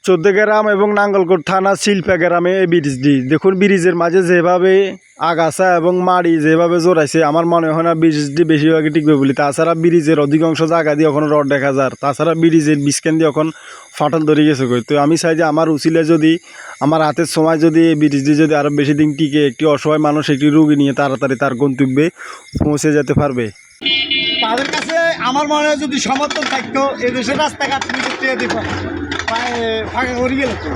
চৌদ্দগ্রাম এবং নাঙ্গলকোট থানা শিল্পা গ্রামে এই ব্রিজটি দেখুন। ব্রিজের মাঝে যেভাবে আগাছা এবং মাড়ি যেভাবে জোড়াইছে, আমার মনে হয় না ব্রিজটি বেশিরভাগই টিকবে বলে। তাছাড়া ব্রিজের অধিকাংশ জায়গা দিয়ে এখন রড দেখা যায়। তাছাড়া ব্রিজের বিস্কেন দিয়ে এখন ফাটল ধরে গেছে। তো আমি চাই যে আমার উচিলে যদি আমার হাতের সময় যদি এই ব্রিজটি যদি আরও বেশি দিন টিকে, একটি অসহায় মানুষ একটি রোগী নিয়ে তাড়াতাড়ি তার গন্তব্যে পৌঁছে যেতে পারবে। তাদের কাছে আমার মনে হয় যদি সমর্থন থাকতো এদেশের রাস্তাঘাট ফাঁকা করে গেল তো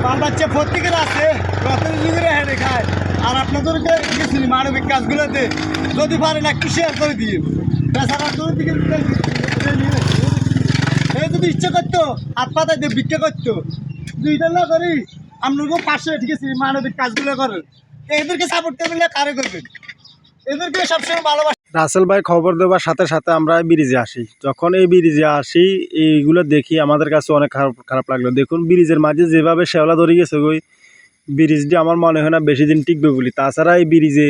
বাল বাচ্চা প্রত্যেকের আছে রথের যুগের হেঁটে খায়। আর আপনাদেরকে গেছিলি মানবিক কাজগুলোতে যদি পারেন একটু শেয়ার করে দিয়ে তাছাড়া দিকে যদি ইচ্ছা করতো হাত পাতায় দিয়ে ভিক্ষা করতো দুইটা না করি আপনাকেও পাশে ঠিক আছে মানবিক কাজগুলো করেন। এদেরকে সাপোর্ট করলে কারে করবেন? এদেরকে সবসময় ভালোবাসে। রাসেল ভাই খবর দেওয়ার সাথে সাথে আমরা ব্রিজে আসি। যখন এই ব্রিজে আসি এইগুলো দেখি আমাদের কাছে অনেক খারাপ লাগলো। দেখুন ব্রিজের মাঝে যেভাবে শেওলা ধরে গেছে, ওই ব্রিজটি আমার মনে হয় না বেশি দিন টিকবে বলি। তাছাড়া এই ব্রিজে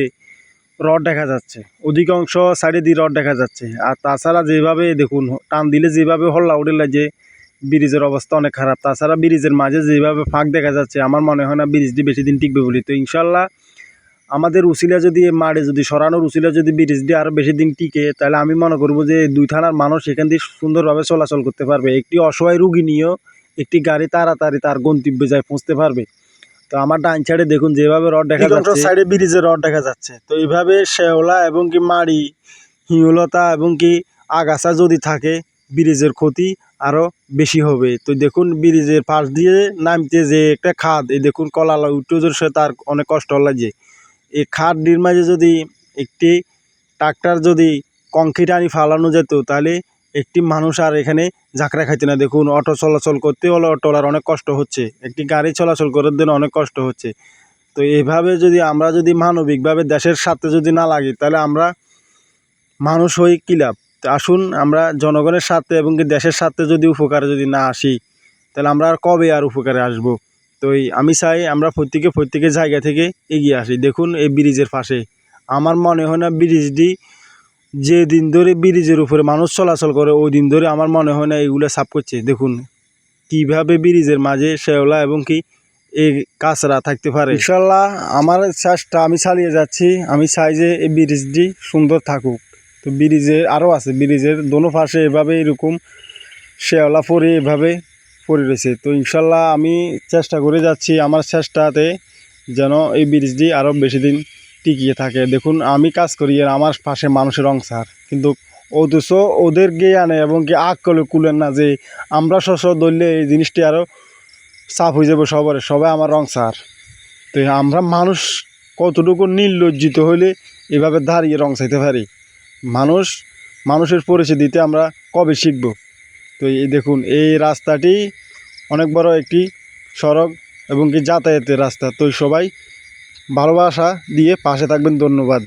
রড দেখা যাচ্ছে, অধিকাংশ সাইডে দিয়ে রড দেখা যাচ্ছে। আর তাছাড়া যেভাবে দেখুন টান দিলে যেভাবে হল্লা উঠে লাগে, ব্রিজের অবস্থা অনেক খারাপ। তাছাড়া ব্রিজের মাঝে যেভাবে ফাঁক দেখা যাচ্ছে, আমার মনে হয় না ব্রিজটি বেশি দিন টিকবে বলি। তো ইনশাল্লাহ আমাদের উসিলা যদি মাড়ে যদি সরানোর উসিলা যদি ব্রিজ দিয়ে আরও বেশি দিন টিকে, তাহলে আমি মনে করবো যে দুই থানার মানুষ এখান দিয়ে সুন্দরভাবে চলাচল করতে পারবে। একটি অসহায় রুগী নিয়েও একটি গাড়ি তাড়াতাড়ি তার গন্তব্যে যায় পৌঁছতে পারবে। তো আমার ডান সাইডে দেখুন যেভাবে রড দেখা যাচ্ছে, সাইডে ব্রিজের রড দেখা যাচ্ছে। তো এইভাবে শেওলা এবং কি মাড়ি, হিউলতা এবং কি আগাছা যদি থাকে, ব্রিজের ক্ষতি আরও বেশি হবে। তো দেখুন ব্রিজের পাশ দিয়ে নামতে যে একটা খাদ, এই দেখুন কলালা উঠে সে তার অনেক কষ্ট লাগে। এই খাদটির মাঝে যদি একটি ট্রাক্টর যদি কংক্রিট আনি ফালানো যেত, তাহলে একটি মানুষ আর এখানে ঝাঁকড়া খাইতে না। দেখুন অটো চলাচল করতে হলে অটোলার অনেক কষ্ট হচ্ছে, একটি গাড়ি চলাচল করার জন্য অনেক কষ্ট হচ্ছে। তো এইভাবে যদি আমরা যদি মানবিকভাবে দেশের সাথে যদি না লাগি, তাহলে আমরা মানুষ হই কী লাভ? আসুন আমরা জনগণের সাথে এবং কি দেশের সাথে যদি উপকারে যদি না আসি, তাহলে আমরা আর কবে আর উপকারে আসব? তো আমি চাই আমরা প্রত্যেকের জায়গা থেকে এগিয়ে আসি। দেখুন এই ব্রিজের পাশে আমার মনে হয় না ব্রিজটি যে দিন ধরে ব্রিজের উপরে মানুষ চলাচল করে, ওই দিন ধরে আমার মনে হয় না এগুলো সাফ করছে। দেখুন কীভাবে ব্রিজের মাঝে শেওলা এবং কি এই কাঁচরা থাকতে পারে। ইনশাল্লাহ আমার চেষ্টা আমি চালিয়ে যাচ্ছি। আমি চাই যে এই ব্রিজটি সুন্দর থাকুক। তো ব্রিজের আরও আছে, ব্রিজের দোনো পাশে এভাবে এরকম শেওলা পরে এভাবে পড়ে রয়েছে। তো ইনশাল্লাহ আমি চেষ্টা করে যাচ্ছি আমার চেষ্টাতে যেন এই ব্রিজটি আরও বেশি দিন টিকিয়ে থাকে। দেখুন আমি কাজ করি আর আমার পাশে মানুষের অংশার, কিন্তু অথচ ওদের জ্ঞানে এবং কি আগ করে কুলেন না যে আমরা ধরলে এই জিনিসটি আরও সাফ হয়ে যাবে সবাই আমার অংশার। তো আমরা মানুষ কতটুকু নির্লজ্জিত হইলে এভাবে দাঁড়িয়ে রং চাইতে পারি? মানুষের পরিচয় দিতে আমরা কবে শিখব? তো এই দেখুন এই রাস্তাটি অনেক বড় একটি সড়ক এবং কি যাতায়াতের রাস্তা। তো সবাই ভালোবাসা দিয়ে পাশে থাকবেন। ধন্যবাদ।